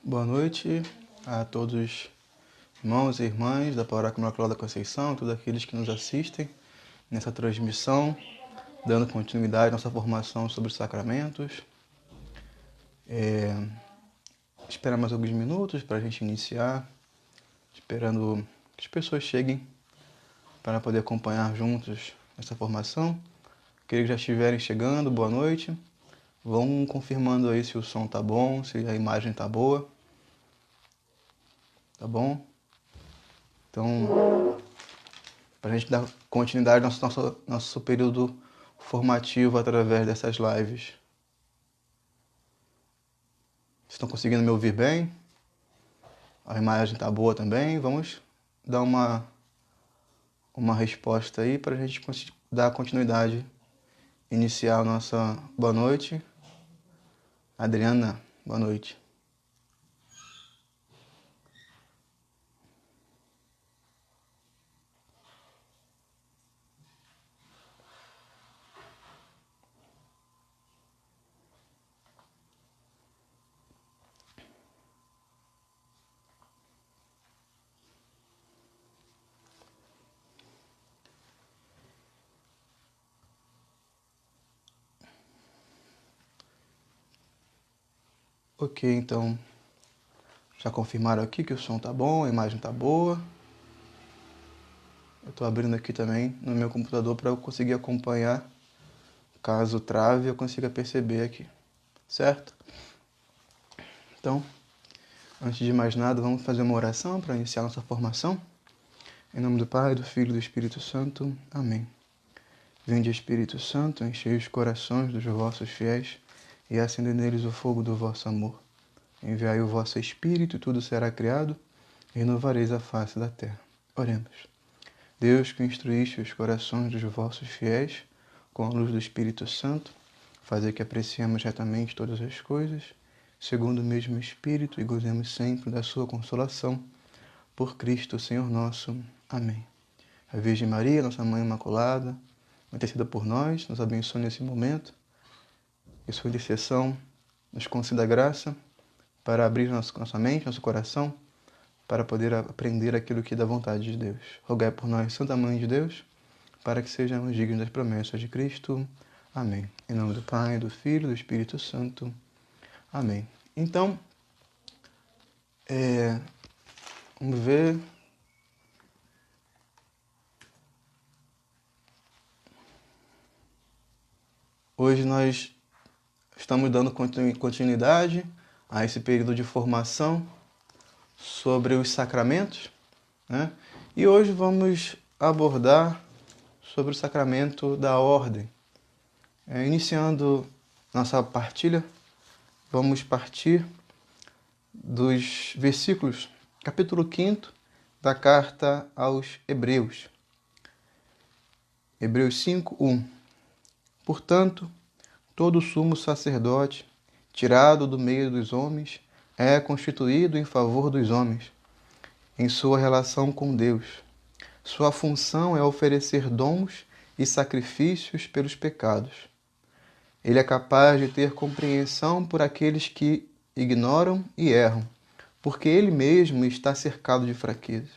Boa noite a todos os irmãos e irmãs da Paróquia Imaculada Conceição, todos aqueles que nos assistem nessa transmissão, dando continuidade à nossa formação sobre os sacramentos. Esperar mais alguns minutos para a gente iniciar, esperando que as pessoas cheguem para poder acompanhar juntos essa formação. Aqueles que já estiverem chegando, boa noite. Vão confirmando aí se o som tá bom, se a imagem tá boa. Tá bom? Então, para a gente dar continuidade ao nosso período formativo através dessas lives. Vocês estão conseguindo me ouvir bem? A imagem tá boa também? Vamos dar uma resposta aí para a gente dar continuidade, iniciar a nossa boa noite. Adriana, boa noite. Ok, então já confirmaram aqui que o som tá bom, a imagem tá boa. Eu tô abrindo aqui também no meu computador para eu conseguir acompanhar. Caso trave, eu consiga perceber aqui, certo? Então, antes de mais nada, vamos fazer uma oração para iniciar nossa formação. Em nome do Pai, do Filho e do Espírito Santo. Amém. Vinde, Espírito Santo, enchei os corações dos vossos fiéis e acendei neles o fogo do vosso amor. Enviai o vosso Espírito e tudo será criado, e renovareis a face da terra. Oremos. Deus, que instruíste os corações dos vossos fiéis com a luz do Espírito Santo, fazei que apreciemos retamente todas as coisas, segundo o mesmo Espírito, e gozemos sempre da sua consolação. Por Cristo, Senhor nosso. Amém. A Virgem Maria, nossa Mãe Imaculada, interceda por nós, nos abençoe nesse momento, e sua intercessão nos conceda graça para abrir nossa mente, nosso coração, para poder aprender aquilo que é da vontade de Deus. Rogai por nós, Santa Mãe de Deus, para que sejamos dignos das promessas de Cristo. Amém. Em nome do Pai, do Filho e do Espírito Santo. Amém. Então, vamos ver. Hoje nós estamos dando continuidade a esse período de formação sobre os sacramentos, né? E hoje vamos abordar sobre o sacramento da ordem. Iniciando nossa partilha, vamos partir dos versículos, capítulo 5 da carta aos Hebreus. Hebreus 5:1. Portanto, todo sumo sacerdote, tirado do meio dos homens, é constituído em favor dos homens, em sua relação com Deus. Sua função é oferecer dons e sacrifícios pelos pecados. Ele é capaz de ter compreensão por aqueles que ignoram e erram, porque ele mesmo está cercado de fraquezas.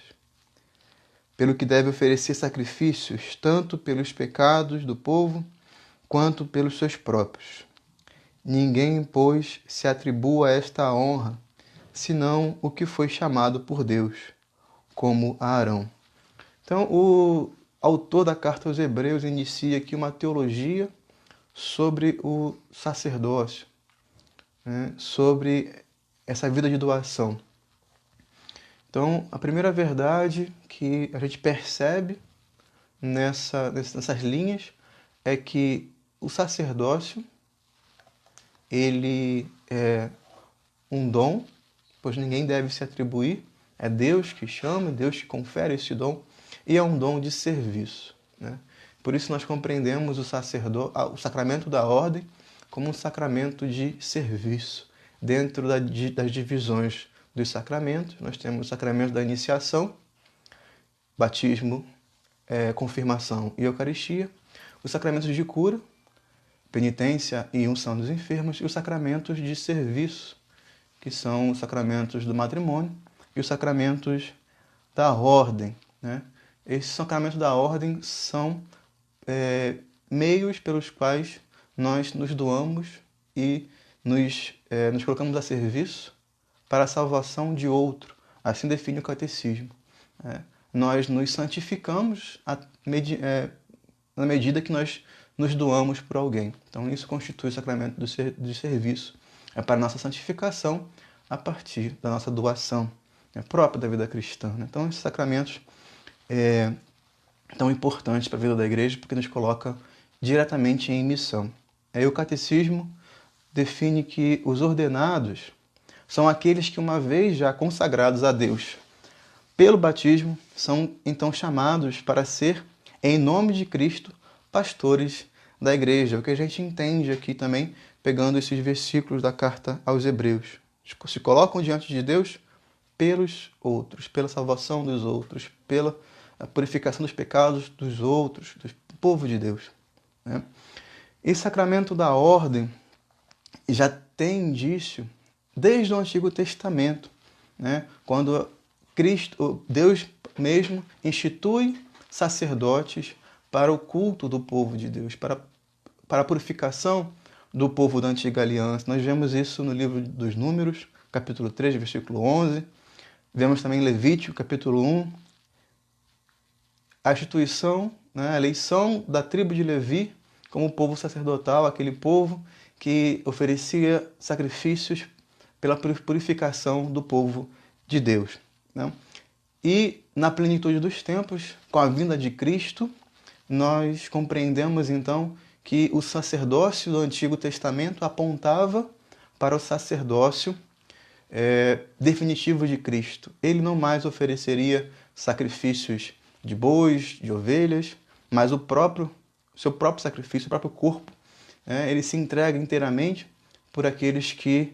Pelo que deve oferecer sacrifícios, tanto pelos pecados do povo, quanto pelos seus próprios. Ninguém, pois, se atribua esta honra, senão o que foi chamado por Deus, como Arão. Então, o autor da carta aos Hebreus inicia aqui uma teologia sobre o sacerdócio, né? Sobre essa vida de doação. Então, a primeira verdade que a gente percebe nessas linhas é que o sacerdócio, ele é um dom, pois ninguém deve se atribuir, é Deus que chama, Deus que confere esse dom, e é um dom de serviço, né? Por isso nós compreendemos o sacramento da ordem como um sacramento de serviço. Dentro das divisões dos sacramentos, nós temos o sacramento da iniciação, batismo, confirmação e Eucaristia, os sacramentos de cura, penitência e unção dos enfermos, e os sacramentos de serviço, que são os sacramentos do matrimônio e os sacramentos da ordem, né? Esses sacramentos da ordem são meios pelos quais nós nos doamos e nos colocamos a serviço para a salvação de outro. Assim define o catecismo. Nós nos santificamos na medida que nós nos doamos por alguém. Então isso constitui o sacramento do serviço. É para a nossa santificação a partir da nossa doação, própria da vida cristã, né? Então esses sacramentos tão importantes para a vida da igreja porque nos coloca diretamente em missão. Aí o catecismo define que os ordenados são aqueles que, uma vez já consagrados a Deus pelo batismo, são então chamados para ser, em nome de Cristo, pastores da igreja. O que a gente entende aqui também, pegando esses versículos da carta aos Hebreus. Se colocam diante de Deus pelos outros, pela salvação dos outros, pela purificação dos pecados dos outros, do povo de Deus, né? Esse sacramento da ordem já tem indício desde o Antigo Testamento, né? Quando Deus mesmo institui sacerdotes para o culto do povo de Deus, para a purificação do povo da Antiga Aliança. Nós vemos isso no livro dos Números, capítulo 3, versículo 11. Vemos também em Levítico, capítulo 1, a instituição, né, a eleição da tribo de Levi como povo sacerdotal, aquele povo que oferecia sacrifícios pela purificação do povo de Deus, né? E na plenitude dos tempos, com a vinda de Cristo, nós compreendemos então que o sacerdócio do Antigo Testamento apontava para o sacerdócio definitivo de Cristo. Ele não mais ofereceria sacrifícios de bois, de ovelhas, mas o seu próprio sacrifício, o próprio corpo, ele se entrega inteiramente por aqueles que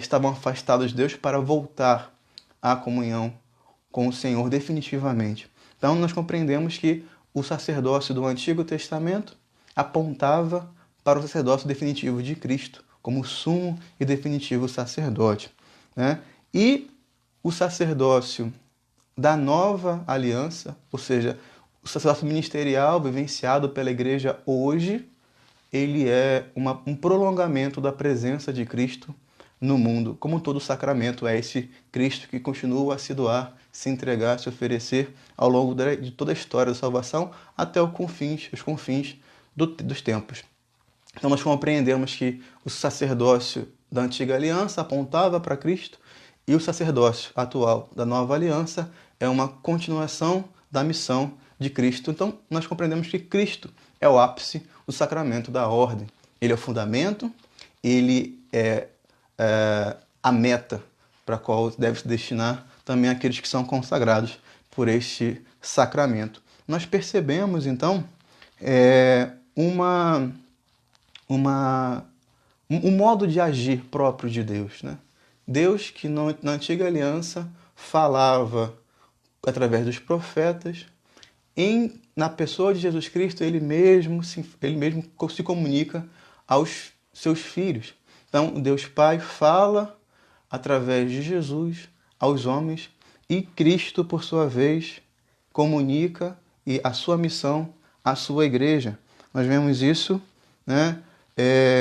estavam afastados de Deus para voltar à comunhão com o Senhor definitivamente. Então nós compreendemos que o sacerdócio do Antigo Testamento apontava para o sacerdócio definitivo de Cristo, como sumo e definitivo sacerdote, né? E o sacerdócio da nova aliança, ou seja, o sacerdócio ministerial vivenciado pela igreja hoje, ele é um prolongamento da presença de Cristo no mundo. Como todo sacramento, é esse Cristo que continua a se doar, se entregar, se oferecer ao longo de toda a história da salvação até os confins dos tempos. Então nós compreendemos que o sacerdócio da antiga aliança apontava para Cristo e o sacerdócio atual da nova aliança é uma continuação da missão de Cristo. Então nós compreendemos que Cristo é o ápice, o sacramento da ordem. Ele é o fundamento, ele é a meta para a qual deve se destinar também aqueles que são consagrados por este sacramento. Nós percebemos, então, um modo de agir próprio de Deus, né? Deus que na antiga aliança falava através dos profetas, na pessoa de Jesus Cristo, ele mesmo se comunica aos seus filhos. Então, Deus Pai fala através de Jesus aos homens e Cristo, por sua vez, comunica a sua missão à sua igreja. Nós vemos isso, né,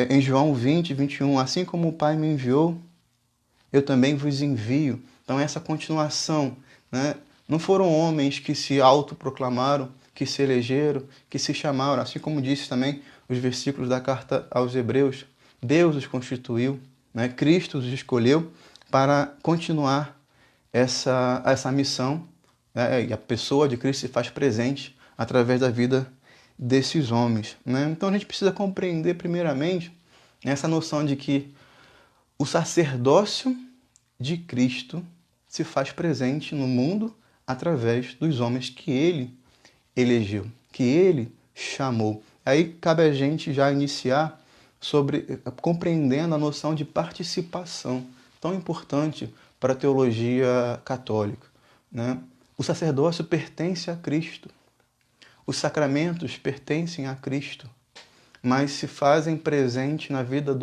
em João 20, 21. Assim como o Pai me enviou, eu também vos envio. Então, essa continuação, né? Não foram homens que se autoproclamaram, que se elegeram, que se chamaram, assim como disse também os versículos da carta aos Hebreus. Deus os constituiu, né? Cristo os escolheu para continuar essa missão, né? E a pessoa de Cristo se faz presente através da vida desses homens, né? Então a gente precisa compreender primeiramente essa noção de que o sacerdócio de Cristo se faz presente no mundo através dos homens que ele elegeu, que ele chamou. Aí cabe a gente já iniciar compreendendo a noção de participação, tão importante para a teologia católica, né? O sacerdócio pertence a Cristo, os sacramentos pertencem a Cristo, mas se fazem presente na vida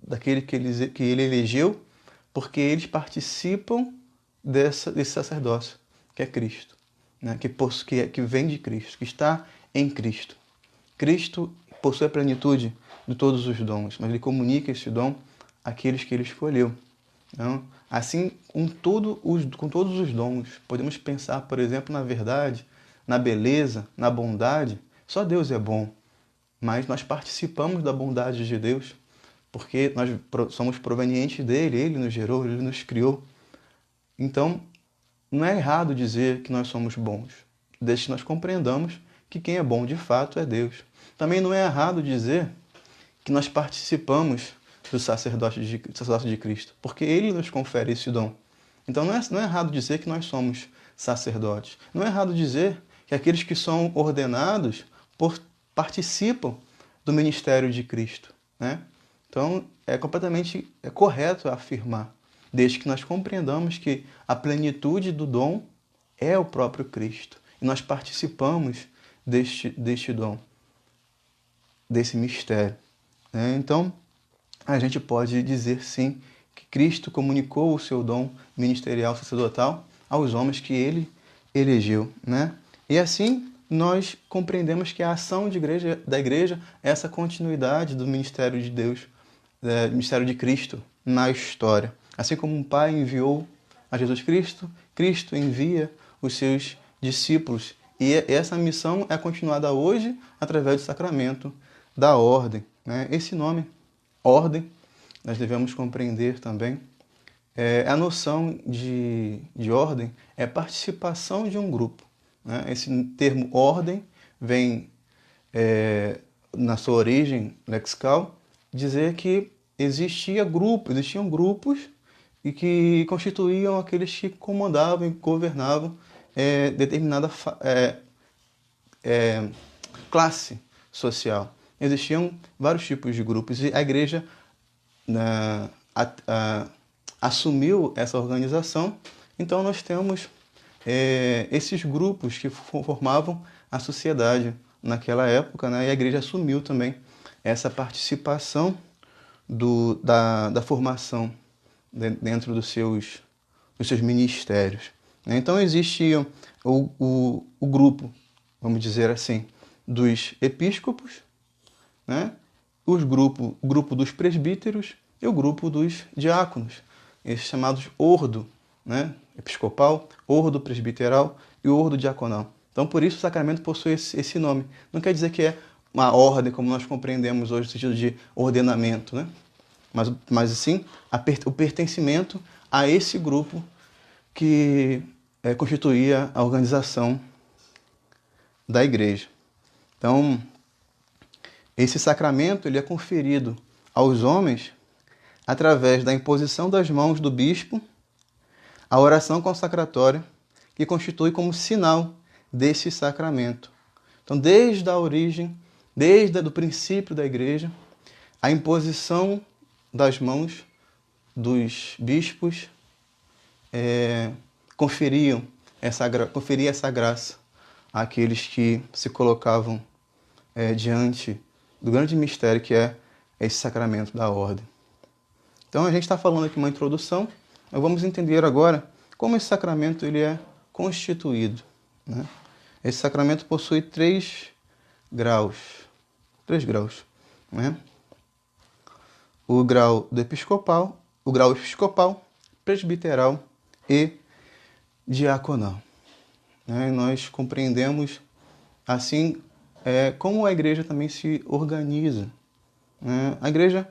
daquele que ele elegeu porque eles participam desse sacerdócio, que é Cristo, né? Que vem de Cristo, que está em Cristo. Cristo possui a plenitude de todos os dons, mas ele comunica esse dom àqueles que ele escolheu. Então, assim, com todos os dons, podemos pensar, por exemplo, na verdade, na beleza, na bondade. Só Deus é bom, mas nós participamos da bondade de Deus, porque nós somos provenientes dele, ele nos gerou, ele nos criou. Então, não é errado dizer que nós somos bons, desde que nós compreendamos que quem é bom de fato é Deus. Também não é errado dizer que nós participamos do sacerdócio de Cristo, porque ele nos confere esse dom. Então não é errado dizer que nós somos sacerdotes. Não é errado dizer que aqueles que são ordenados participam do ministério de Cristo, né? Então é completamente correto afirmar, desde que nós compreendamos que a plenitude do dom é o próprio Cristo. E nós participamos deste dom, desse mistério, né? Então, a gente pode dizer sim que Cristo comunicou o seu dom ministerial sacerdotal aos homens que ele elegeu, né? E assim nós compreendemos que a ação da igreja é essa continuidade do ministério de Deus, ministério de Cristo na história. Assim como um pai enviou a Jesus Cristo, Cristo envia os seus discípulos. E essa missão é continuada hoje através do sacramento da ordem, né? Esse nome, ordem, nós devemos compreender também. A noção de ordem é participação de um grupo, né? Esse termo ordem vem, na sua origem lexical, dizer que existiam grupos e que constituíam aqueles que comandavam e governavam determinada classe social. Existiam vários tipos de grupos e a igreja assumiu essa organização. Então nós temos esses grupos que formavam a sociedade naquela época, né? E a igreja assumiu também essa participação da formação dentro dos seus ministérios, né? Então existia o grupo, vamos dizer assim, dos episcopos, né? O grupo dos presbíteros e o grupo dos diáconos, esses chamados ordo, né? Episcopal, ordo presbiteral e ordo diaconal. Então, por isso o sacramento possui esse nome. Não quer dizer que é uma ordem, como nós compreendemos hoje, no sentido de ordenamento, né? Mas sim, o pertencimento a esse grupo que constituía a organização da igreja. Então, esse sacramento ele é conferido aos homens através da imposição das mãos do bispo, a oração consacratória, que constitui como sinal desse sacramento. Então, desde a origem, desde o princípio da igreja, a imposição das mãos dos bispos conferia essa graça àqueles que se colocavam diante do grande mistério que é esse sacramento da ordem. Então a gente está falando aqui uma introdução, nós vamos entender agora como esse sacramento ele é constituído, né? Esse sacramento possui 3 graus, né? O grau episcopal, presbiteral e diaconal, né? E nós compreendemos assim como a igreja também se organiza, né? A igreja,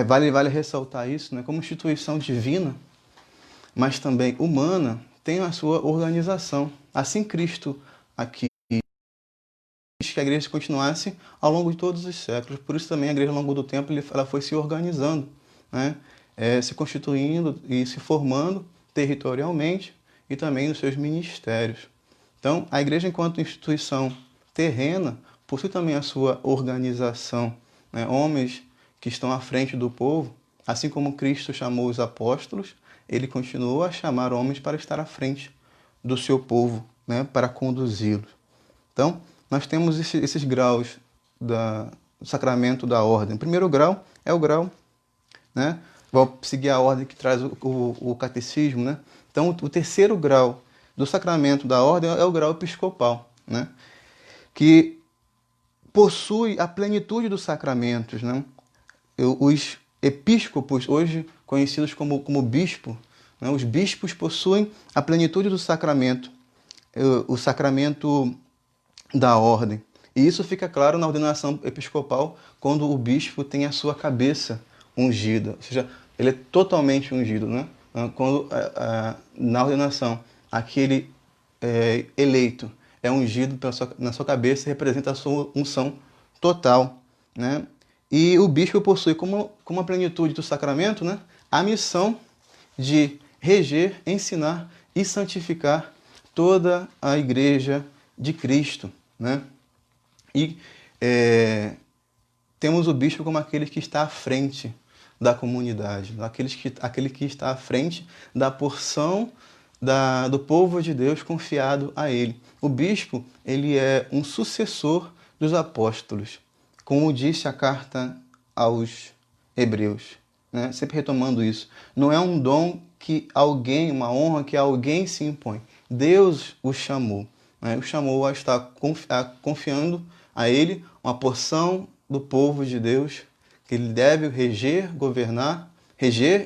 vale ressaltar isso, né? Como instituição divina, mas também humana, tem a sua organização. Assim Cristo aqui quis que a igreja continuasse ao longo de todos os séculos. Por isso também a igreja ao longo do tempo ela foi se organizando, né? Se constituindo e se formando territorialmente e também nos seus ministérios. Então a igreja enquanto instituição terrena possui também a sua organização, né? Homens que estão à frente do povo, assim como Cristo chamou os apóstolos, ele continuou a chamar homens para estar à frente do seu povo, né? Para conduzi-los. Então, nós temos esses graus do sacramento da ordem. O primeiro grau é o grau, né? Vou seguir a ordem que traz o catecismo, né? Então, o terceiro grau do sacramento da ordem é o grau episcopal, né? Que possui a plenitude dos sacramentos, né? Os episcopos, hoje conhecidos como bispo, né? Os bispos possuem a plenitude do sacramento, o sacramento da ordem. E isso fica claro na ordenação episcopal, quando o bispo tem a sua cabeça ungida, ou seja, ele é totalmente ungido, né? Quando na ordenação aquele eleito é ungido na sua cabeça, representa a sua unção total, né? E o bispo possui como a plenitude do sacramento, né, a missão de reger, ensinar e santificar toda a igreja de Cristo, né? E temos o bispo como aquele que está à frente da comunidade, aquele que está à frente da porção do povo de Deus confiado a ele. O bispo, ele é um sucessor dos apóstolos, como disse a carta aos Hebreus, né? Sempre retomando isso. Não é um dom que alguém, uma honra que alguém se impõe. Deus o chamou, né? O chamou a estar confiando a ele uma porção do povo de Deus que ele deve reger, governar,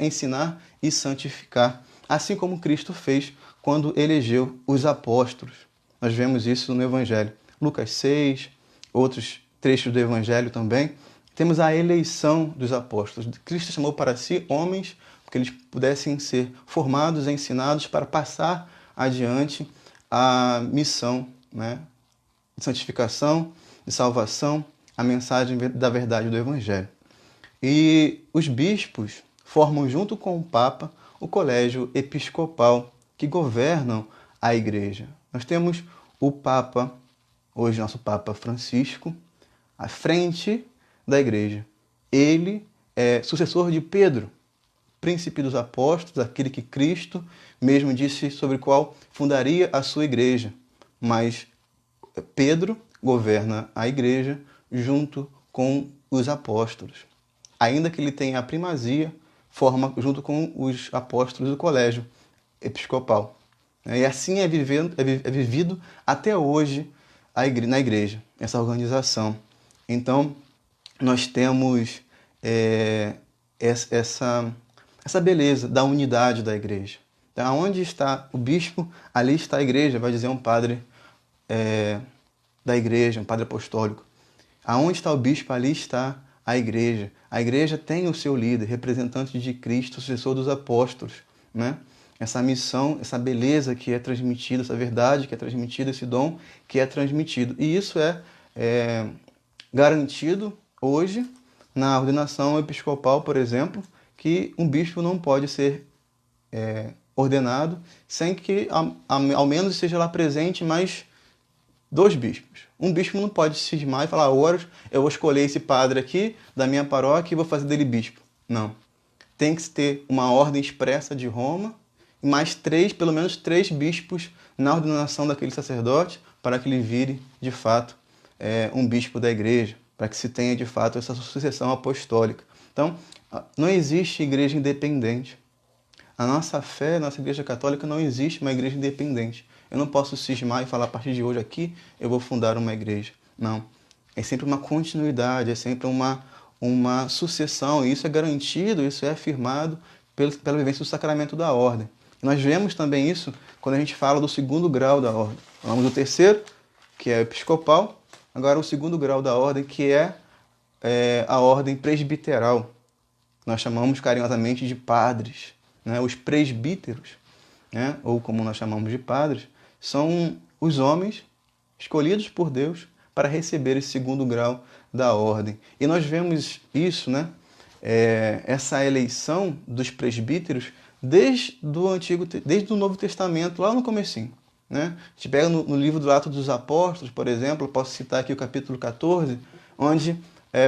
ensinar e santificar, assim como Cristo fez quando elegeu os apóstolos. Nós vemos isso no Evangelho. Lucas 6, outros trechos do Evangelho também. Temos a eleição dos apóstolos. Cristo chamou para si homens que eles pudessem ser formados, ensinados para passar adiante a missão, né, de santificação, de salvação, a mensagem da verdade do Evangelho. E os bispos formam, junto com o Papa, o colégio episcopal que governam a Igreja. Nós temos o Papa, hoje nosso Papa Francisco, à frente da Igreja. Ele é sucessor de Pedro, príncipe dos apóstolos, aquele que Cristo mesmo disse sobre o qual fundaria a sua Igreja. Mas Pedro governa a Igreja junto com os apóstolos. Ainda que ele tenha a primazia, forma junto com os apóstolos do colégio episcopal. E assim é vivido até hoje na igreja, essa organização. Então, nós temos essa beleza da unidade da igreja. Então, onde está o bispo, ali está a igreja, vai dizer um padre da igreja, um padre apostólico. Aonde está o bispo, ali está a igreja. A igreja tem o seu líder, representante de Cristo, sucessor dos apóstolos, né? Essa missão, essa beleza que é transmitida, essa verdade que é transmitida, esse dom que é transmitido. E isso é garantido hoje na ordenação episcopal, por exemplo, que um bispo não pode ser ordenado sem que ao menos esteja lá presente mais 2 bispos. Um bispo não pode se cismar e falar, agora eu vou escolher esse padre aqui da minha paróquia e vou fazer dele bispo. Não. Tem que ter uma ordem expressa de Roma e mais pelo menos 3 bispos na ordenação daquele sacerdote para que ele vire, de fato, um bispo da igreja, para que se tenha, de fato, essa sucessão apostólica. Então, não existe igreja independente. A nossa fé, a nossa igreja católica, não existe uma igreja independente. Eu não posso cismar e falar, a partir de hoje aqui, eu vou fundar uma igreja. Não. É sempre uma continuidade, é sempre uma sucessão. E isso é garantido, isso é afirmado pela vivência do sacramento da ordem. E nós vemos também isso quando a gente fala do 2º grau da ordem. Falamos do 3º, que é episcopal. Agora o 2º grau da ordem, que é a ordem presbiteral. Nós chamamos carinhosamente de padres, né? Os presbíteros, né? Ou como nós chamamos de padres, são os homens escolhidos por Deus para receber esse 2º grau da ordem. E nós vemos isso, né? Essa eleição dos presbíteros desde o Novo Testamento, lá no comecinho, né? A gente pega no livro do Atos dos Apóstolos, por exemplo, eu posso citar aqui o capítulo 14, onde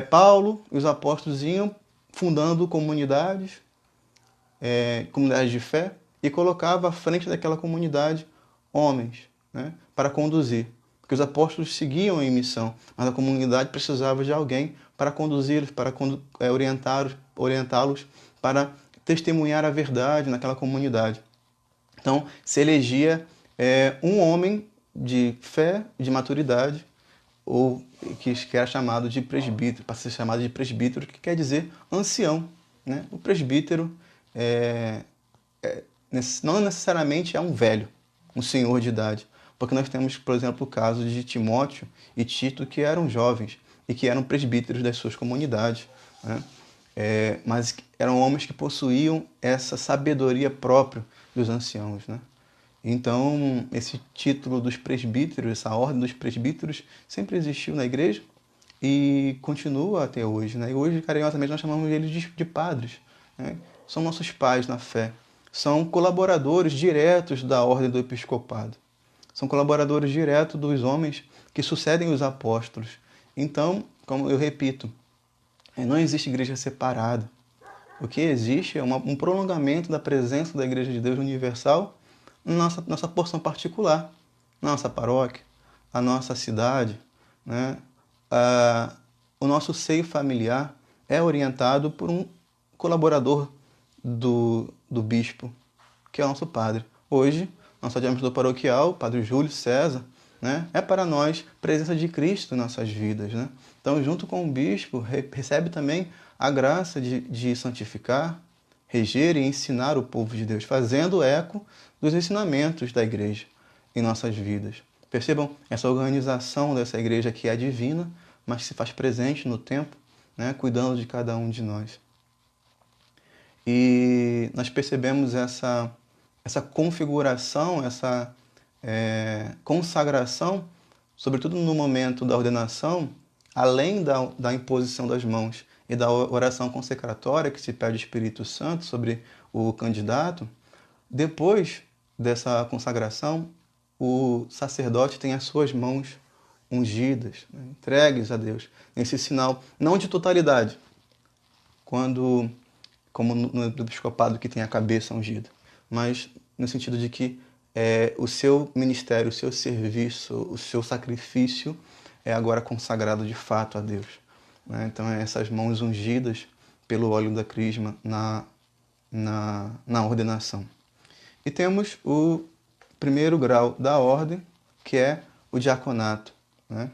Paulo e os apóstolos iam fundando comunidades de fé, e colocava à frente daquela comunidade homens, né, para conduzir. Porque os apóstolos seguiam em missão, mas a comunidade precisava de alguém para conduzi-los, para orientá-los para testemunhar a verdade naquela comunidade. Então, se elegia um homem de fé, de maturidade, ou que era chamado de presbítero, para ser chamado de presbítero, que quer dizer ancião, né? O presbítero não necessariamente é um velho, um senhor de idade, porque nós temos, por exemplo, o caso de Timóteo e Tito, que eram jovens e que eram presbíteros das suas comunidades, né? Mas eram homens que possuíam essa sabedoria própria dos anciãos, né? Então, esse título dos presbíteros, essa ordem dos presbíteros, sempre existiu na igreja e continua até hoje, né? E hoje, carinhosamente, nós chamamos eles de padres, né? São nossos pais na fé. São colaboradores diretos da ordem do episcopado. São colaboradores diretos dos homens que sucedem os apóstolos. Então, como eu repito, não existe igreja separada. O que existe é um prolongamento da presença da Igreja de Deus Universal na nossa porção particular, na nossa paróquia, a nossa cidade, né? O nosso seio familiar é orientado por um colaborador do bispo, que é o nosso padre. Hoje, nosso administrador paroquial, o Padre Júlio César, né, é para nós presença de Cristo em nossas vidas, né? Então, junto com o bispo, recebe também a graça de santificar, reger e ensinar o povo de Deus, fazendo eco dos ensinamentos da igreja em nossas vidas. Percebam essa organização dessa igreja que é divina, mas que se faz presente no tempo, né, cuidando de cada um de nós. E nós percebemos essa configuração, essa consagração, sobretudo no momento da ordenação, além da imposição das mãos e da oração consecratória que se pede o Espírito Santo sobre o candidato. Depois dessa consagração, o sacerdote tem as suas mãos ungidas, né, entregues a Deus, nesse sinal não de totalidade, como no episcopado que tem a cabeça ungida, mas no sentido de que o seu ministério, o seu serviço, o seu sacrifício é agora consagrado de fato a Deus, né? Então, essas mãos ungidas pelo óleo da crisma na ordenação. E temos o primeiro grau da ordem, que é o diaconato, né?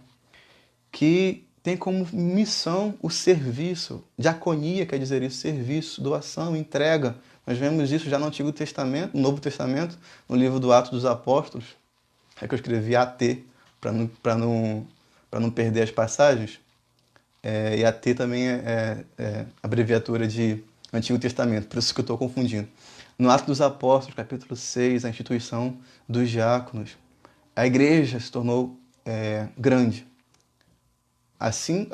Que tem como missão o serviço. Diaconia quer dizer isso, serviço, doação, entrega. Nós vemos isso já no Antigo Testamento, no Novo Testamento, no livro do Atos dos Apóstolos. É que eu escrevi AT, para não perder as passagens. E AT também é abreviatura de Antigo Testamento, por isso que eu estou confundindo. No Atos dos Apóstolos, capítulo 6, a instituição dos diáconos. A igreja se tornou grande. Assim,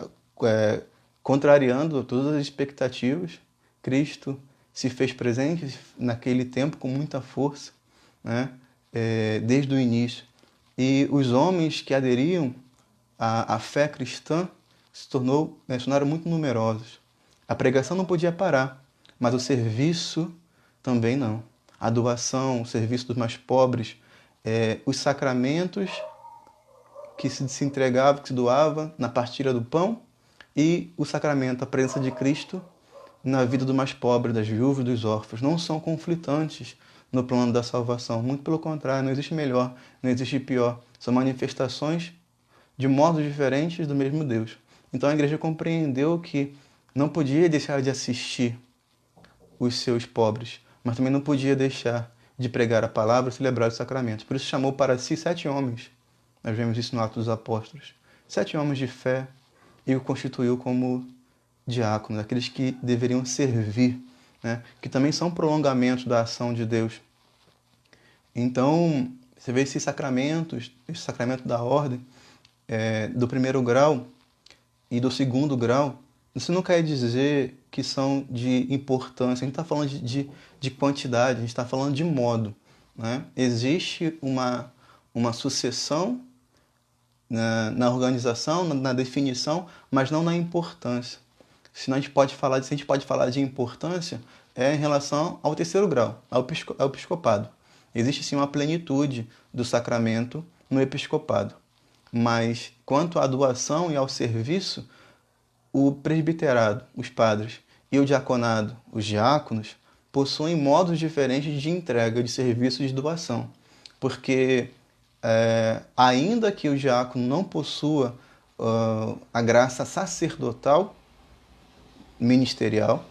contrariando todas as expectativas, Cristo se fez presente naquele tempo com muita força, né? Desde o início. E os homens que aderiam à fé cristã se tornaram muito numerosos. A pregação não podia parar, mas o serviço também não. A doação, o serviço dos mais pobres, os sacramentos que se entregava, que se doava na partilha do pão, e o sacramento, a presença de Cristo na vida do mais pobre, das viúvas e dos órfãos, não são conflitantes no plano da salvação. Muito pelo contrário, não existe melhor, não existe pior. São manifestações de modos diferentes do mesmo Deus. Então a igreja compreendeu que não podia deixar de assistir os seus pobres, mas também não podia deixar de pregar a palavra e celebrar os sacramentos. Por isso chamou para si 7 homens. Nós vemos isso no Atos dos Apóstolos. 7 homens de fé, e o constituiu como diáconos, aqueles que deveriam servir, né? Que também são prolongamentos da ação de Deus. Então, você vê esses sacramentos, esse sacramento da ordem, do primeiro grau e do segundo grau, isso não quer dizer que são de importância, a gente está falando de quantidade, a gente está falando de modo, né? Existe uma sucessão na organização, na definição, mas não na importância. Se a gente pode falar de importância, em relação ao terceiro grau, ao episcopado. Existe sim uma plenitude do sacramento no episcopado. Mas quanto à doação e ao serviço, o presbiterado, os padres, e o diaconado, os diáconos, possuem modos diferentes de entrega de serviços de doação, porque ainda que o diácono não possua a graça sacerdotal, ministerial,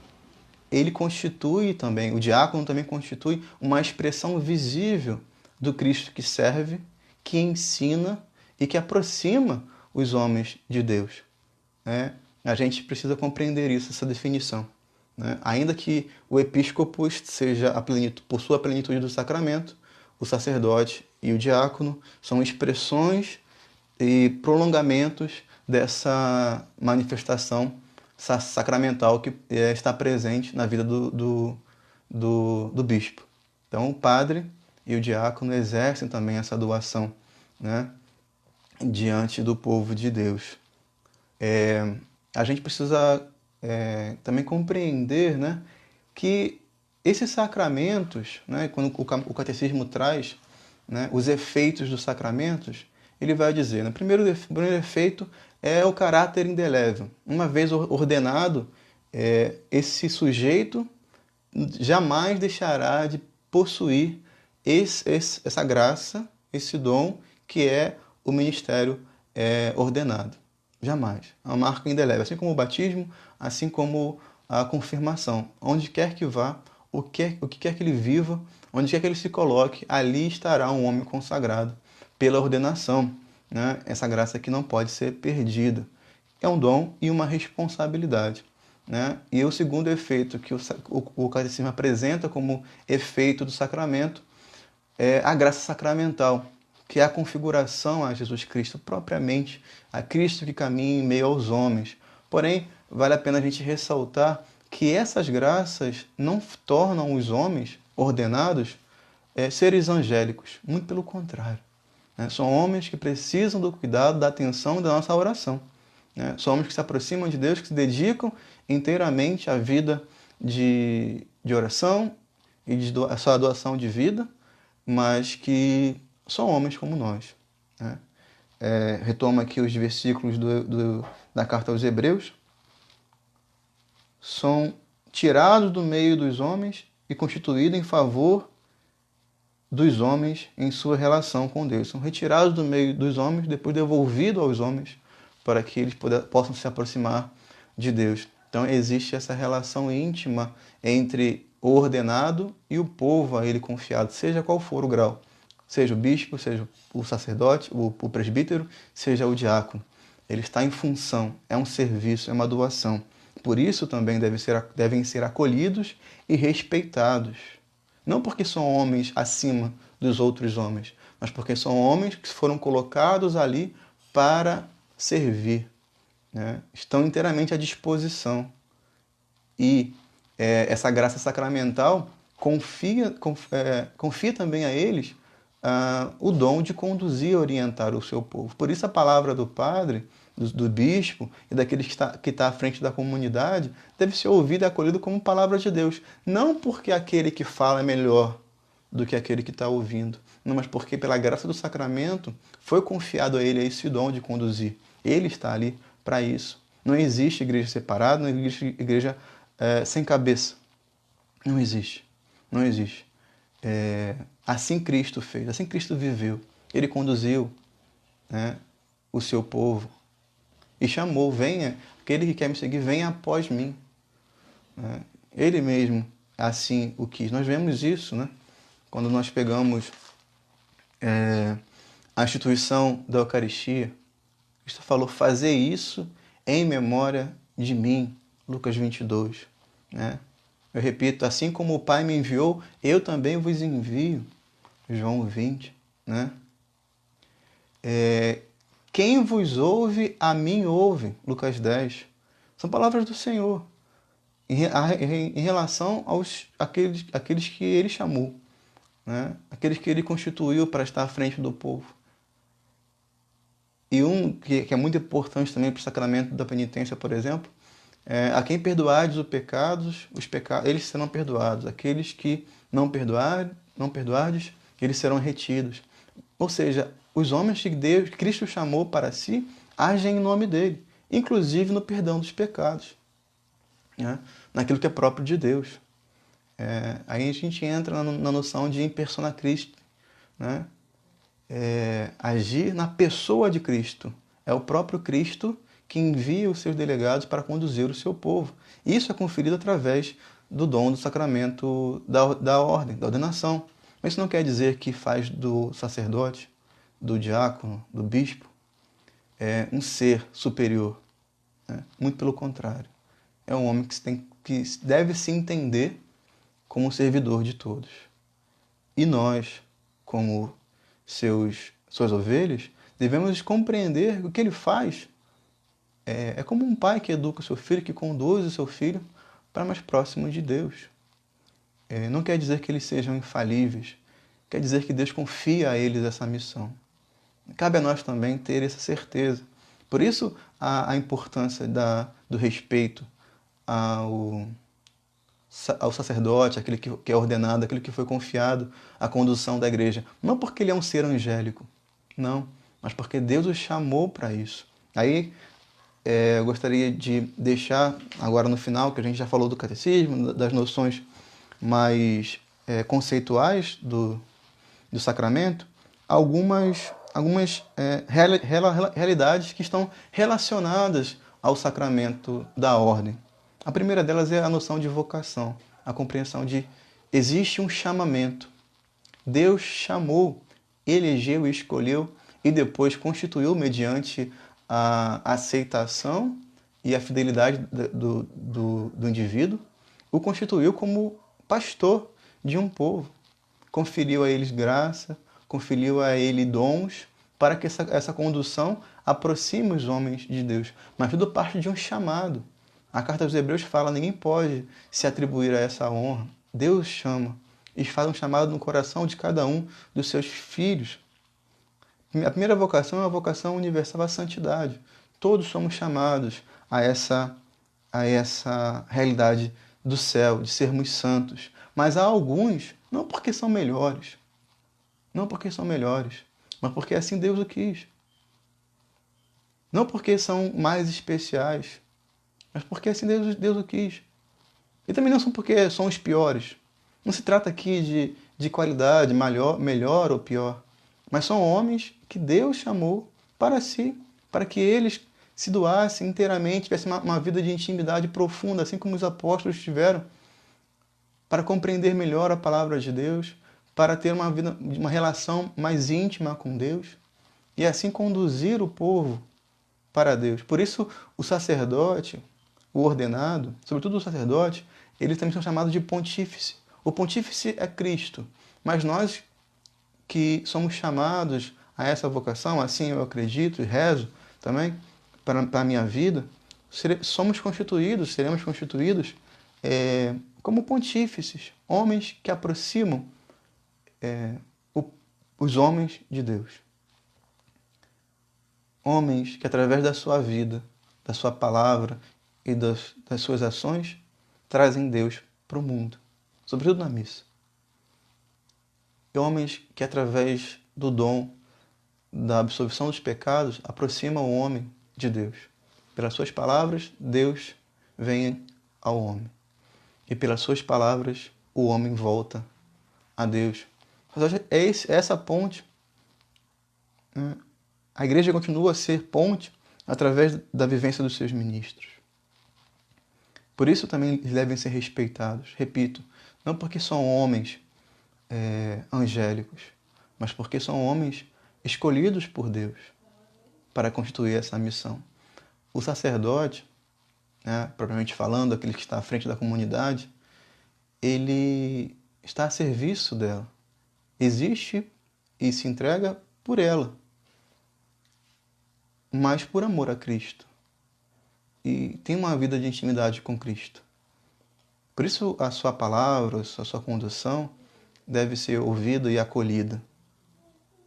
ele constitui também, o diácono também constitui uma expressão visível do Cristo que serve, que ensina e que aproxima os homens de Deus. Né? A gente precisa compreender isso, essa definição. Né? Ainda que o episcopo possua a plenitude do sacramento, o sacerdote e o diácono são expressões e prolongamentos dessa manifestação sacramental que está presente na vida do bispo. Então, o padre e o diácono exercem também essa doação, né, diante do povo de Deus. A gente precisa também compreender, né, que esses sacramentos, né, quando o catecismo traz, né, os efeitos dos sacramentos, ele vai dizer, né, o primeiro efeito é o caráter indelével. Uma vez ordenado, esse sujeito jamais deixará de possuir essa graça, esse dom que é o ministério ordenado. Jamais. É uma marca indelével. Assim como o batismo, assim como a confirmação. Onde quer que vá, o que quer que ele viva, onde quer que ele se coloque, ali estará um homem consagrado pela ordenação. Né? Essa graça que não pode ser perdida. É um dom e uma responsabilidade. Né? E o segundo efeito que o catecismo apresenta como efeito do sacramento é a graça sacramental, que é a configuração a Jesus Cristo propriamente, a Cristo que caminha em meio aos homens. Porém, vale a pena a gente ressaltar que essas graças não tornam os homens ordenados seres angélicos, muito pelo contrário. Né? São homens que precisam do cuidado, da atenção e da nossa oração. Né? São homens que se aproximam de Deus, que se dedicam inteiramente à vida de oração e a sua doação de vida, mas que são homens como nós. Né? Retoma aqui os versículos da carta aos Hebreus. São tirados do meio dos homens e constituídos em favor dos homens em sua relação com Deus. São retirados do meio dos homens, depois devolvidos aos homens, para que eles possam se aproximar de Deus. Então existe essa relação íntima entre o ordenado e o povo a ele confiado, seja qual for o grau. Seja o bispo, seja o sacerdote, o presbítero, seja o diácono. Ele está em função, é um serviço, é uma doação. Por isso também devem ser acolhidos e respeitados. Não porque são homens acima dos outros homens, mas porque são homens que foram colocados ali para servir. Né? Estão inteiramente à disposição. E essa graça sacramental confia também a eles o dom de conduzir e orientar o seu povo. Por isso a palavra do padre, do bispo e daqueles que está à frente da comunidade deve ser ouvida e acolhida como palavra de Deus. Não porque aquele que fala é melhor do que aquele que está ouvindo, não, mas porque pela graça do sacramento foi confiado a ele esse dom de conduzir. Ele está ali para isso. Não existe igreja separada, não existe igreja sem cabeça. Não existe. Não existe. Assim Cristo fez, assim Cristo viveu. Ele conduziu, né, o seu povo e chamou, venha, aquele que quer me seguir, venha após mim. Ele mesmo assim o quis. Nós vemos isso, né, quando nós pegamos a instituição da Eucaristia. Cristo falou, fazer isso em memória de mim, Lucas 22. Né? Eu repito, assim como o Pai me enviou, eu também vos envio, João 20. Né? Quem vos ouve, a mim ouve, Lucas 10. São palavras do Senhor em relação àqueles que Ele chamou, né? Aqueles que Ele constituiu para estar à frente do povo. E que é muito importante também para o sacramento da penitência, por exemplo, a quem perdoardes os pecados, eles serão perdoados. Aqueles que não perdoardes, eles serão retidos. Ou seja, os homens que Cristo chamou para si, agem em nome dele, inclusive no perdão dos pecados. Né? naquilo que é próprio de Deus. Aí a gente entra na noção de in persona Christi, né? Agir na pessoa de Cristo. É o próprio Cristo que envia os seus delegados para conduzir o seu povo. Isso é conferido através do dom do sacramento da ordem, da ordenação. Mas isso não quer dizer que faz do sacerdote, do diácono, do bispo, um ser superior. Né? Muito pelo contrário. É um homem que deve se entender como servidor de todos. E nós, como suas ovelhas, devemos compreender o que ele faz. É como um pai que educa o seu filho, que conduz o seu filho para mais próximo de Deus. Não quer dizer que eles sejam infalíveis, quer dizer que Deus confia a eles essa missão. Cabe a nós também ter essa certeza. Por isso, a importância do respeito ao sacerdote, aquele que é ordenado, aquele que foi confiado à condução da igreja. Não porque ele é um ser angélico, não, mas porque Deus o chamou para isso. Aí eu gostaria de deixar, agora no final, que a gente já falou do catecismo, das noções mais conceituais do sacramento, algumas realidades que estão relacionadas ao sacramento da ordem. A primeira delas é a noção de vocação, a compreensão de existe um chamamento. Deus chamou, elegeu e escolheu e depois constituiu mediante a aceitação e a fidelidade do indivíduo, o constituiu como pastor de um povo. Conferiu a eles graça, conferiu a ele dons para que essa condução aproxime os homens de Deus. Mas tudo parte de um chamado. A carta aos Hebreus fala, ninguém pode se atribuir a essa honra. Deus chama e faz um chamado no coração de cada um dos seus filhos. A primeira vocação é a vocação universal à santidade. Todos somos chamados a essa realidade do céu, de sermos santos. Mas há alguns, não porque são melhores, mas porque assim Deus o quis. Não porque são mais especiais, mas porque assim Deus o quis. E também não são porque são os piores. Não se trata aqui de qualidade, melhor ou pior. Mas são homens que Deus chamou para si, para que eles se doassem inteiramente, tivessem uma vida de intimidade profunda, assim como os apóstolos tiveram, para compreender melhor a palavra de Deus, para ter uma relação mais íntima com Deus e assim conduzir o povo para Deus. Por isso, o sacerdote, o ordenado, sobretudo o sacerdote, eles também são chamados de pontífice. O pontífice é Cristo, mas nós que somos chamados a essa vocação, assim eu acredito e rezo também para a minha vida, seremos constituídos como pontífices, homens que aproximam os homens de Deus. Homens que através da sua vida, da sua palavra e das suas ações trazem Deus para o mundo, sobretudo na missa. E homens que através do dom da absolvição dos pecados aproximam o homem de Deus. Pelas suas palavras, Deus vem ao homem. E pelas suas palavras, o homem volta a Deus. É essa ponte. A igreja continua a ser ponte através da vivência dos seus ministros. Por isso também eles devem ser respeitados. Repito, não porque são homens angélicos, mas porque são homens escolhidos por Deus para constituir essa missão. O sacerdote, propriamente falando, aquele que está à frente da comunidade, ele está a serviço dela. Existe e se entrega por ela, mas por amor a Cristo. E tem uma vida de intimidade com Cristo. Por isso a sua palavra, a sua condução deve ser ouvida e acolhida.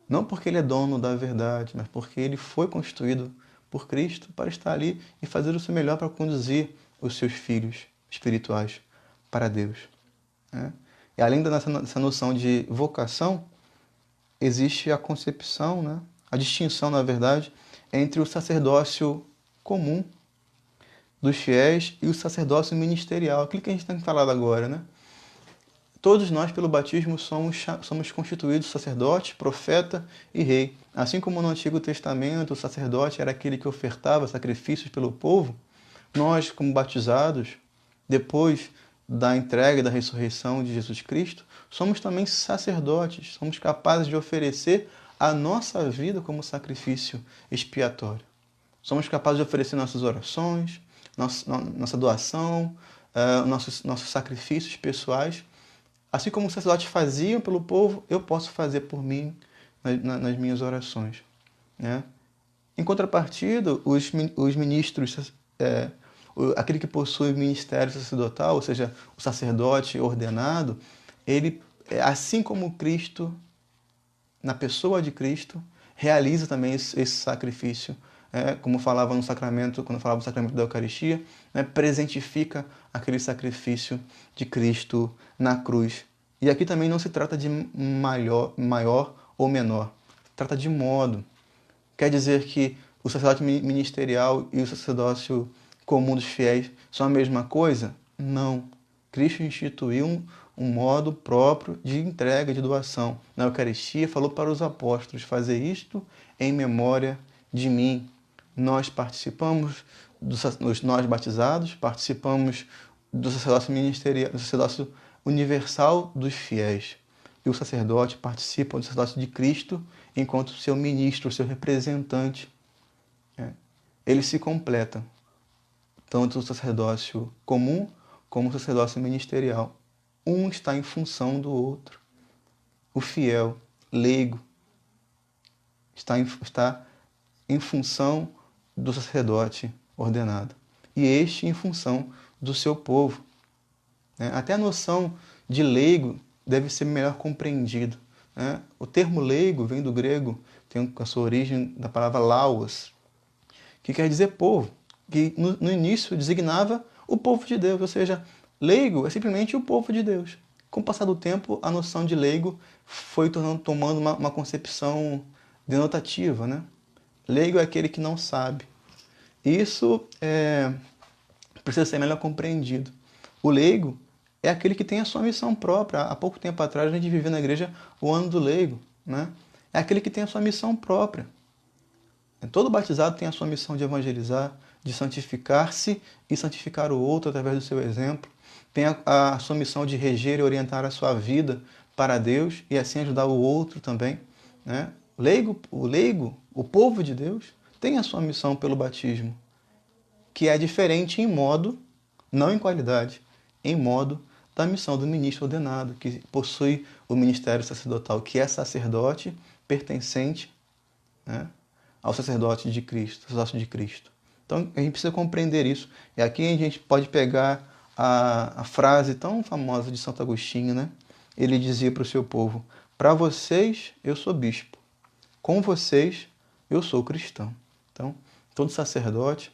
Não porque ele é dono da verdade, mas porque ele foi constituído por Cristo para estar ali e fazer o seu melhor para conduzir os seus filhos espirituais para Deus. E além dessa noção de vocação, existe a concepção, a distinção, na verdade, entre o sacerdócio comum dos fiéis e o sacerdócio ministerial, aquilo que a gente tem falado agora, né? Todos nós, pelo batismo, somos constituídos sacerdote, profeta e rei. Assim como no Antigo Testamento o sacerdote era aquele que ofertava sacrifícios pelo povo, nós, como batizados, depois da entrega e da ressurreição de Jesus Cristo, somos também sacerdotes, somos capazes de oferecer a nossa vida como sacrifício expiatório. Somos capazes de oferecer nossas orações, nossa doação, nossos sacrifícios pessoais. Assim como os sacerdotes faziam pelo povo, eu posso fazer por mim nas minhas orações, né? Em contrapartida, os ministros, aquele que possui o ministério sacerdotal, ou seja, o sacerdote ordenado, ele, assim como Cristo, na pessoa de Cristo, realiza também esse sacrifício, como falava no sacramento, quando falava do sacramento da Eucaristia, né, presentifica aquele sacrifício de Cristo na cruz. E aqui também não se trata de maior ou menor, trata de modo. Quer dizer que o sacerdote ministerial e o sacerdócio comum dos fiéis são a mesma coisa? Não. Cristo instituiu um modo próprio de entrega, de doação. Na Eucaristia, falou para os apóstolos: fazer isto em memória de mim. Nós participamos, nós batizados, participamos do sacerdócio ministerial, do sacerdócio universal dos fiéis. E o sacerdote participa do sacerdócio de Cristo enquanto seu ministro, seu representante. Eles se completam, tanto o sacerdócio comum como o sacerdócio ministerial. Um está em função do outro. O fiel, leigo, está em função do sacerdote ordenado. E este em função do seu povo. Até a noção de leigo deve ser melhor compreendido. O termo leigo vem do grego, tem a sua origem da palavra laos, que quer dizer povo, que no início designava o povo de Deus, ou seja, leigo é simplesmente o povo de Deus. Com o passar do tempo, a noção de leigo foi tomando uma concepção denotativa, né? Leigo é aquele que não sabe. Isso precisa ser melhor compreendido. O leigo é aquele que tem a sua missão própria. Há pouco tempo atrás a gente vivia na igreja o ano do leigo, né? É aquele que tem a sua missão própria. Todo batizado tem a sua missão de evangelizar, de santificar-se e santificar o outro através do seu exemplo. Tem a sua missão de reger e orientar a sua vida para Deus e assim ajudar o outro também, né? O leigo, o povo de Deus, tem a sua missão pelo batismo, que é diferente em modo, não em qualidade, em modo da missão do ministro ordenado, que possui o ministério sacerdotal, que é sacerdote pertencente, né, ao sacerdote de Cristo, sacerdote de Cristo. Então a gente precisa compreender isso. E aqui a gente pode pegar a frase tão famosa de Santo Agostinho, né? Ele dizia para o seu povo: para vocês eu sou bispo, com vocês eu sou cristão. Então, todo sacerdote,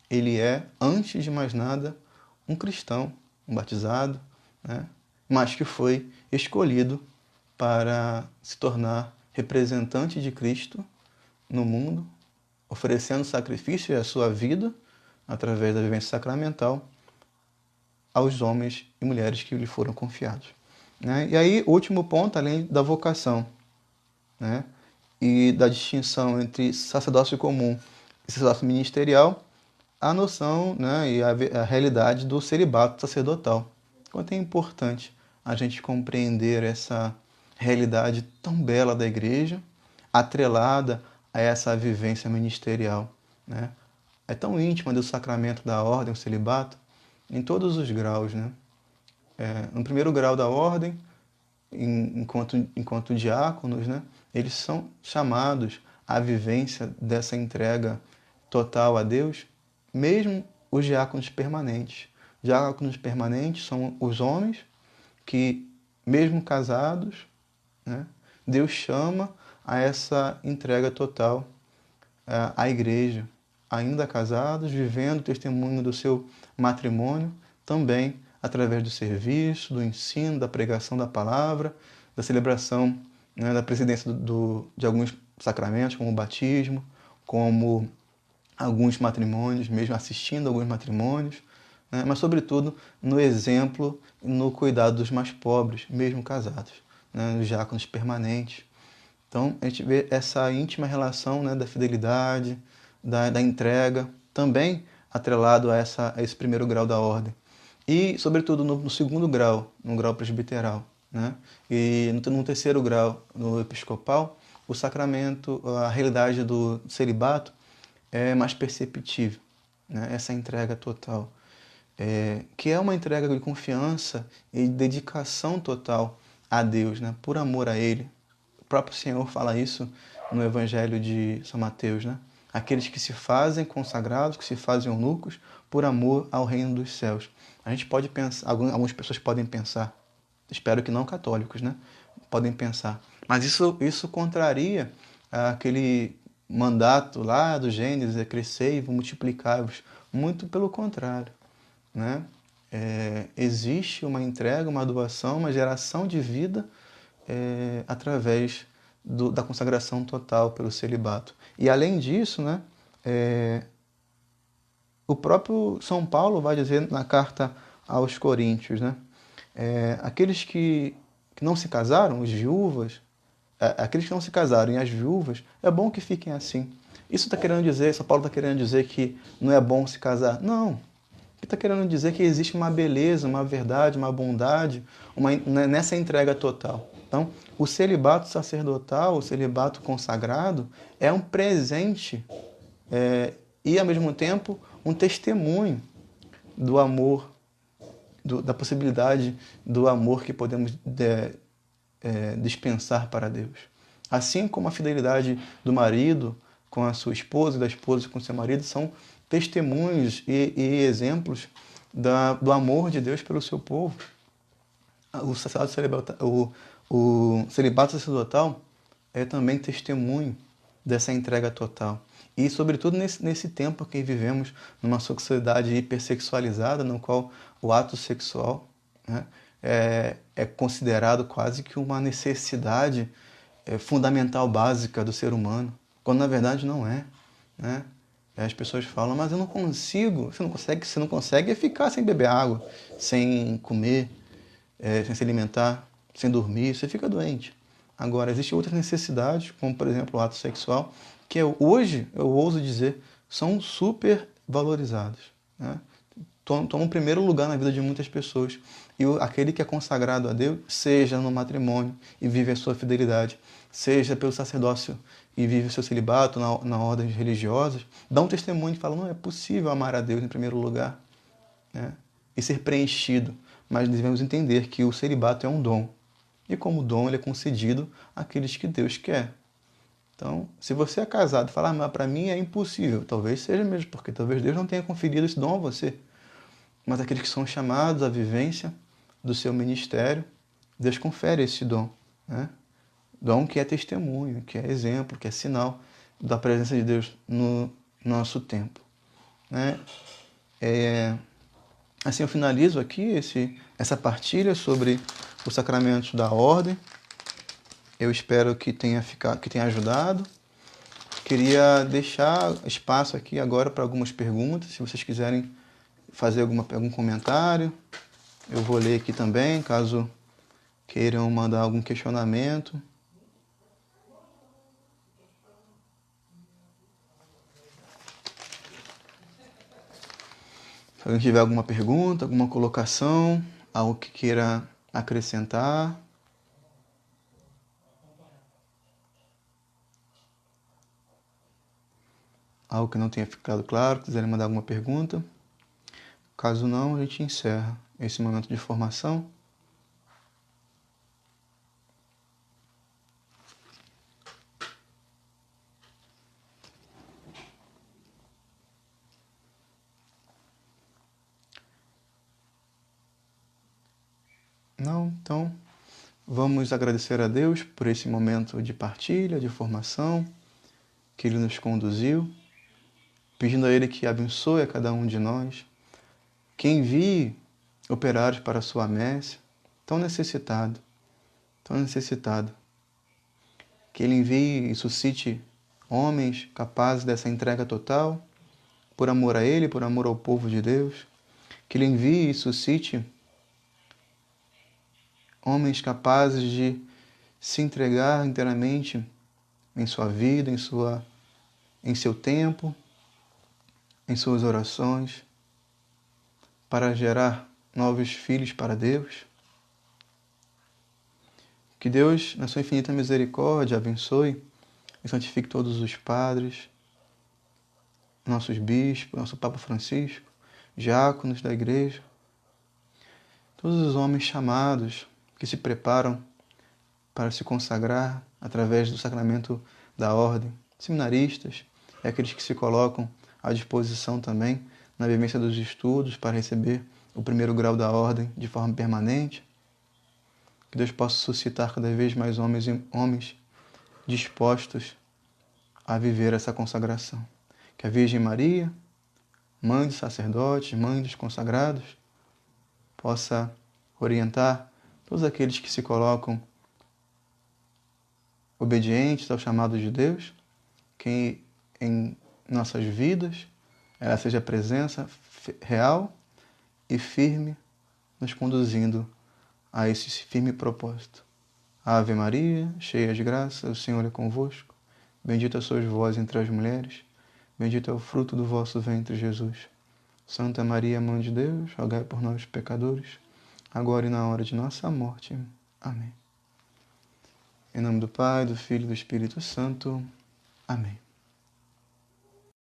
ele é, antes de mais nada, um cristão, um batizado, né? Mas que foi escolhido para se tornar representante de Cristo no mundo, oferecendo sacrifício à sua vida, através da vivência sacramental, aos homens e mulheres que lhe foram confiados. E aí, o último ponto, além da vocação, né, e da distinção entre sacerdócio comum e sacerdócio ministerial, a noção, né, e a realidade do celibato sacerdotal. Quanto é importante a gente compreender essa realidade tão bela da igreja, atrelada a essa vivência ministerial, né? É tão íntima do sacramento da ordem, o celibato, em todos os graus, né? No primeiro grau da ordem, enquanto diáconos, né, eles são chamados à vivência dessa entrega total a Deus, mesmo os diáconos permanentes. Diáconos permanentes são os homens que, mesmo casados, né, Deus chama a essa entrega total à igreja. Ainda casados, vivendo o testemunho do seu matrimônio, também através do serviço, do ensino, da pregação da palavra, da celebração, né, da presidência de alguns sacramentos, como o batismo, como alguns matrimônios, mesmo assistindo alguns matrimônios, né? Mas, sobretudo, no exemplo e no cuidado dos mais pobres, mesmo casados, né? Os diáconos permanentes. Então, a gente vê essa íntima relação, né, da fidelidade, da entrega, também atrelado a esse primeiro grau da ordem. E, sobretudo, no segundo grau, no grau presbiteral, né? E no terceiro grau, no episcopal, o sacramento, a realidade do celibato é mais perceptível, né? Essa entrega total, que é uma entrega de confiança e dedicação total a Deus, né? Por amor a Ele. O próprio Senhor fala isso no Evangelho de São Mateus, né? Aqueles que se fazem consagrados, que se fazem eunucos, por amor ao reino dos céus. A gente pode pensar, algumas pessoas podem pensar, espero que não católicos, né? Podem pensar. Mas isso contraria aquele mandato lá do Gênesis, crescei e multiplicai-vos. Muito pelo contrário, né? Existe uma entrega, uma doação, uma geração de vida através da consagração total pelo celibato. E além disso, né, o próprio São Paulo vai dizer na carta aos Coríntios, né, aqueles que não se casaram, os viúvas, aqueles que não se casaram e as viúvas, é bom que fiquem assim. Isso está querendo dizer, São Paulo está querendo dizer que não é bom se casar? Não. Ele está querendo dizer que existe uma beleza, uma verdade, uma bondade nessa entrega total. Então, o celibato sacerdotal, o celibato consagrado, é um presente e, ao mesmo tempo, um testemunho do amor, da possibilidade do amor que podemos dispensar para Deus. Assim como a fidelidade do marido com a sua esposa e da esposa com o seu marido são testemunhos e exemplos do amor de Deus pelo seu povo. O celibato sacerdotal é também testemunho dessa entrega total. E, sobretudo, nesse tempo que vivemos, numa sociedade hipersexualizada, no qual o ato sexual, né, é considerado quase que uma necessidade fundamental, básica do ser humano, quando na verdade não é, né? As pessoas falam, mas eu não consigo. Você não consegue ficar sem beber água, sem comer, sem se alimentar, sem dormir, você fica doente. Agora, existem outras necessidades, como por exemplo o ato sexual, que hoje, eu ouso dizer, são super valorizados, né? Tomam primeiro lugar na vida de muitas pessoas. E aquele que é consagrado a Deus, seja no matrimônio e vive a sua fidelidade, seja pelo sacerdócio e vive o seu celibato na ordem religiosas, dá um testemunho e fala, não é possível amar a Deus em primeiro lugar, né? E ser preenchido. Mas devemos entender que o celibato é um dom. E como dom, ele é concedido àqueles que Deus quer. Então, se você é casado e falar, mas para mim é impossível, talvez seja mesmo, porque talvez Deus não tenha conferido esse dom a você. Mas aqueles que são chamados à vivência do seu ministério, Deus confere esse dom, né? Dom que é testemunho, que é exemplo, que é sinal da presença de Deus no nosso tempo, né? Assim eu finalizo aqui essa partilha sobre os sacramentos da ordem. Eu espero que tenha ajudado. Queria deixar espaço aqui agora para algumas perguntas, se vocês quiserem fazer algum comentário. Eu vou ler aqui também, caso queiram mandar algum questionamento. Se alguém tiver alguma pergunta, alguma colocação, algo que queira acrescentar. Algo que não tenha ficado claro, quiserem mandar alguma pergunta. Caso não, a gente encerra esse momento de formação. Não, então vamos agradecer a Deus por esse momento de partilha, de formação, que Ele nos conduziu, pedindo a Ele que abençoe a cada um de nós, que envie operários para a sua messe, tão necessitado, que Ele envie e suscite homens capazes dessa entrega total, por amor a Ele, por amor ao povo de Deus, que Ele envie e suscite homens capazes de se entregar inteiramente em sua vida, em seu tempo, em suas orações, para gerar novos filhos para Deus. Que Deus, na sua infinita misericórdia, abençoe e santifique todos os padres, nossos bispos, nosso Papa Francisco, diáconos da igreja, todos os homens chamados que se preparam para se consagrar através do sacramento da ordem, seminaristas e aqueles que se colocam à disposição também na vivência dos estudos para receber o primeiro grau da ordem de forma permanente. Que Deus possa suscitar cada vez mais homens dispostos a viver essa consagração. Que a Virgem Maria, mãe dos sacerdotes, mãe dos consagrados, possa orientar todos aqueles que se colocam obedientes ao chamado de Deus, que em nossas vidas ela seja a presença real e firme, nos conduzindo a esse firme propósito. Ave Maria, cheia de graça, o Senhor é convosco. Bendita sois vós entre as mulheres, bendito é o fruto do vosso ventre, Jesus. Santa Maria, Mãe de Deus, rogai por nós, pecadores, agora e na hora de nossa morte. Amém. Em nome do Pai, do Filho e do Espírito Santo. Amém.